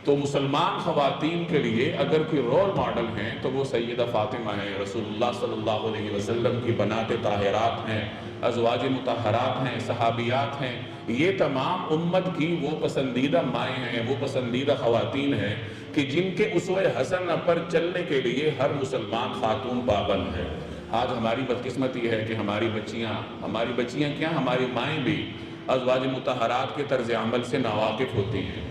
تو مسلمان خواتین کے لیے اگر کوئی رول ماڈل ہیں تو وہ سیدہ فاطمہ ہیں، رسول اللہ صلی اللہ علیہ وسلم کی بنات طاہرات ہیں، ازواج مطہرات ہیں، صحابیات ہیں۔ یہ تمام امت کی وہ پسندیدہ مائیں ہیں، وہ پسندیدہ خواتین ہیں کہ جن کے اسوہ حسن پر چلنے کے لیے ہر مسلمان خاتون پابند ہے۔ آج ہماری بدقسمتی ہے کہ ہماری بچیاں کیا، ہماری مائیں بھی ازواج مطہرات کے طرز عمل سے ناواقف ہوتی ہیں۔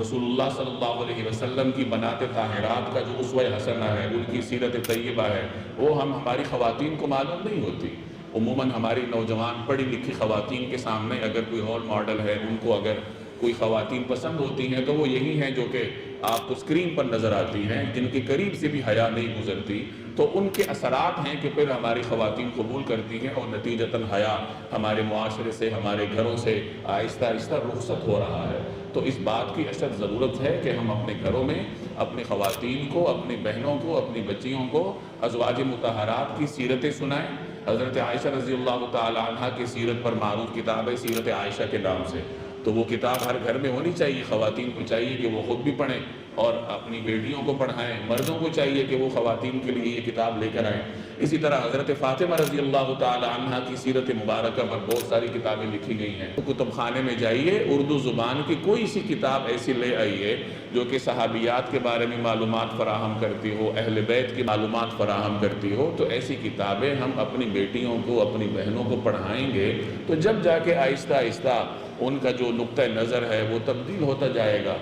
رسول اللہ صلی اللہ علیہ وسلم کی بنات طاہرات کا جو اسوہ حسنہ ہے، ان کی سیرت طیبہ ہے، وہ ہماری خواتین کو معلوم نہیں ہوتی۔ عموماً ہماری نوجوان پڑھی لکھی خواتین کے سامنے اگر کوئی رول ماڈل ہے، ان کو اگر کوئی خواتین پسند ہوتی ہیں تو وہ یہی ہیں جو کہ آپ کو اسکرین پر نظر آتی ہیں، جن کے قریب سے بھی حیا نہیں گزرتی۔ تو ان کے اثرات ہیں کہ پھر ہماری خواتین قبول کرتی ہیں اور نتیجتاً حیا ہمارے معاشرے سے، ہمارے گھروں سے آہستہ آہستہ رخصت ہو رہا ہے۔ تو اس بات کی اشد ضرورت ہے کہ ہم اپنے گھروں میں اپنی خواتین کو، اپنی بہنوں کو، اپنی بچیوں کو ازواج مطہرات کی سیرتیں سنائیں۔ حضرت عائشہ رضی اللہ تعالی عنہ کی سیرت پر معروف کتاب ہے سیرت عائشہ کے نام سے، تو وہ کتاب ہر گھر میں ہونی چاہیے۔ خواتین کو چاہیے کہ وہ خود بھی پڑھیں اور اپنی بیٹیوں کو پڑھائیں، مردوں کو چاہیے کہ وہ خواتین کے لیے یہ کتاب لے کر آئیں۔ اسی طرح حضرت فاطمہ رضی اللہ تعالی عنہ کی سیرت مبارکہ پر بہت ساری کتابیں لکھی گئی ہیں۔ کتب خانے میں جائیے، اردو زبان کی کوئی سی کتاب ایسی لے آئیے جو کہ صحابیات کے بارے میں معلومات فراہم کرتی ہو، اہل بیت کی معلومات فراہم کرتی ہو، تو ایسی کتابیں ہم اپنی بیٹیوں کو، اپنی بہنوں کو پڑھائیں گے تو جب جا کے آہستہ آہستہ ان کا جو نقطہ نظر ہے وہ تبدیل ہوتا جائے گا۔